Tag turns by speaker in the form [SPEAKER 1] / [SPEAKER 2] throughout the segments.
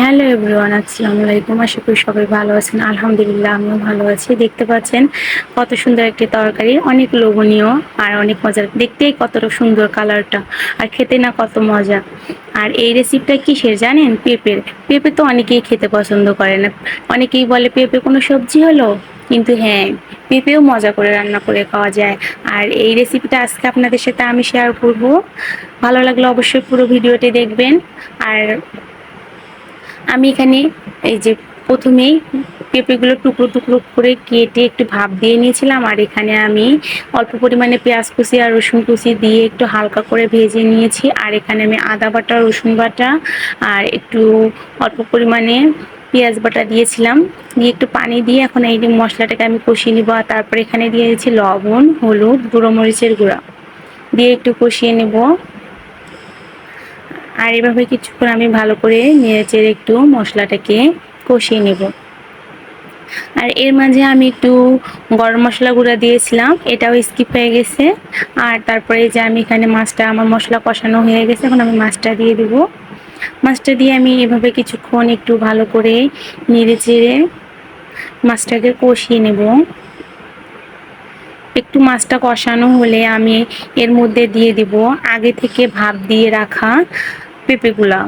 [SPEAKER 1] Hello everyone, আসসালামু আলাইকুম। আশা করি সবাই ভালো আছেন। আলহামদুলিল্লাহ, আমিও ভালো আছি। দেখতে পাচ্ছেন কত সুন্দর একটি তরকারি, অনেক লোভনীয় আর অনেক মজার। দেখতেই কতটা সুন্দর কালারটা, আর খেতে না কত মজা। আর এই রেসিপিটা কিসের জানেন? পেঁপের। পেঁপে তো অনেকেই খেতে পছন্দ করে না, অনেকেই বলে পেঁপে কোনো সবজি হলো, কিন্তু হ্যাঁ, পেঁপেও মজা করে রান্না করে খাওয়া যায়। আর এই রেসিপিটা আজকে আপনাদের সাথে আমি শেয়ার করব। ভালো লাগলে অবশ্যই পুরো ভিডিওটি দেখবেন। আর আমি এখানে এই যে প্রথমেই পেঁপেগুলো টুকরো টুকরো করে কেটে একটু ভাপ দিয়ে নিয়েছিলাম। আর এখানে আমি অল্প পরিমাণে পেঁয়াজ কুচি আর রসুন কুচি দিয়ে একটু হালকা করে ভেজে নিয়েছি। আর এখানে আমি আদা বাটা, রসুন বাটা আর একটু অল্প পরিমাণে পেঁয়াজ বাটা দিয়েছিলাম। দিয়ে একটু পানি দিয়ে এখন এই মশলাটাকে আমি কষিয়ে নিব। আর তারপরে এখানে দিয়ে দিয়েছি লবণ, হলুদ, গুঁড়ো মরিচের গুঁড়া দিয়ে একটু কষিয়ে নেব। আর এভাবে কিছুক্ষণ আমি ভালো করে নেড়েচেড়ে একটু মশলাটাকে কষিয়ে নেব। আর এর মাঝে আমি একটু গরম মশলা গুঁড়া দিয়েছিলাম, এটাও স্কিপ হয়ে গেছে। আর তারপরে যে আমি এখানে মাছটা, আমার মশলা কষানো হয়ে গেছে, এখন আমি মাছটা দিয়ে দেব। মাছটা দিয়ে আমি এভাবে কিছুক্ষণ একটু ভালো করে নেড়েচেড়ে মাছটাকে কষিয়ে নেব। একটু মাছটা কষানো হলে আমি এর মধ্যে দিয়ে দেব আগে থেকে ভাপ দিয়ে রাখা পেঁপেগুলা।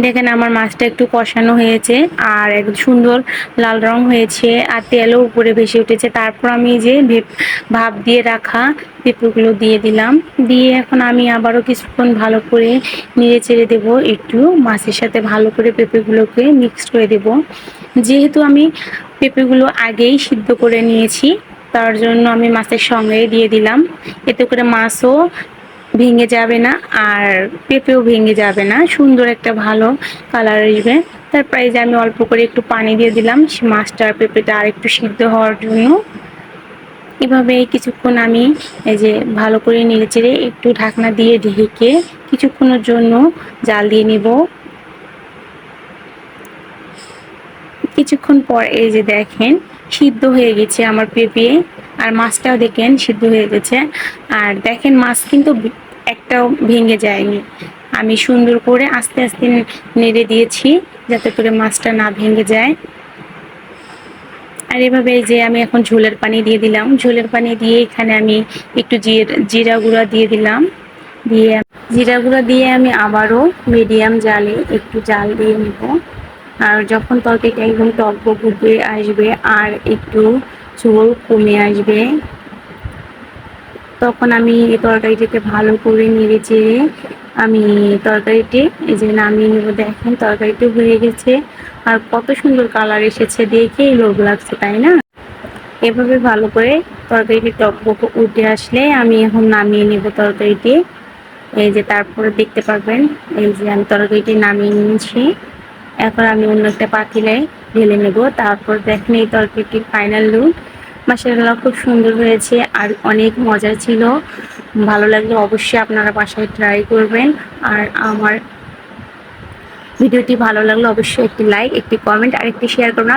[SPEAKER 1] দেখেন আমার মাছটা একটু কষানো হয়েছে আর এক সুন্দর লাল রং হয়েছে, আর তেলও উপরে ভেসে উঠেছে। তারপর আমি যে ভাপ দিয়ে রাখা পেঁপেগুলো দিয়ে দিলাম। দিয়ে এখন আমি আবারও কিছুক্ষণ ভালো করে নেড়ে চেড়ে দেবো। একটু মাছের সাথে ভালো করে পেঁপেগুলোকে মিক্স করে দেব। যেহেতু আমি পেঁপেগুলো আগেই সিদ্ধ করে নিয়েছি, তার জন্য আমি মাছের সঙ্গেই দিয়ে দিলাম। এতে করে মাছও ভেঙে যাবে না আর পেঁপেও ভেঙে যাবে না, সুন্দর একটা ভালো কালার আসবে। তারপরে যে আমি অল্প করে একটু পানি দিয়ে দিলাম মাছটা আর পেঁপেটা আর একটু সিদ্ধ হওয়ার জন্য। এভাবে কিছুক্ষণ আমি এই যে ভালো করে নেড়েচেড়ে একটু ঢাকনা দিয়ে ঢেকে কিছুক্ষণের জন্য জাল দিয়ে নিব। কিছুক্ষণ পর এই যে দেখেন সিদ্ধ হয়ে গেছে আমার পেঁপে, আর মাছটাও দেখেন সিদ্ধ হয়ে গেছে। আর দেখেন মাছ কিন্তু একটাও ভেঙে যায়নি। আমি সুন্দর করে আস্তে আস্তে নেড়ে দিয়েছি যাতে করে মাছটা না ভেঙে যায়। আর এভাবে যে আমি এখন ঝোলের পানি দিয়ে দিলাম। ঝোলের পানি দিয়ে এখানে আমি একটু জিরা গুঁড়া দিয়ে দিলাম। দিয়ে জিরা গুঁড়া দিয়ে আমি আবারও মিডিয়াম জালে একটু জাল দিয়ে নেব। আর যখন তরকারিটা একদম টকবক উঠে আসবে আর একটু ঝোল কমে আসবে, তখন আমি এই তরকারিটাকে ভালো করে নেড়ে চেড়ে আমি তরকারিটি এই যে নামিয়ে নেব। দেখেন তরকারিটি হয়ে গেছে আর কত সুন্দর কালার এসেছে, দেখেই লোভ লাগছে, তাই না? এভাবে ভালো করে তরকারিটি টকবক উঠে আসলে আমি এখন নামিয়ে নেব তরকারিটি। এই যে তারপরে দেখতে পারবেন এই যে আমি তরকারিটি নামিয়ে নিয়েছি। এখন আমি অন্য একটা পাতিলে ঢেলে নেব। তারপর দেখেন এই তরকারিটির ফাইনাল লুক। মাশাআল্লাহ, খুব সুন্দর হয়েছে আর অনেক মজা ছিল। ভালো লাগলে অবশ্যই আপনারা বাসায় ট্রাই করবেন। আর আমার ভিডিওটি ভালো লাগলে অবশ্যই একটি লাইক, একটি কমেন্ট আর একটি শেয়ার করুন।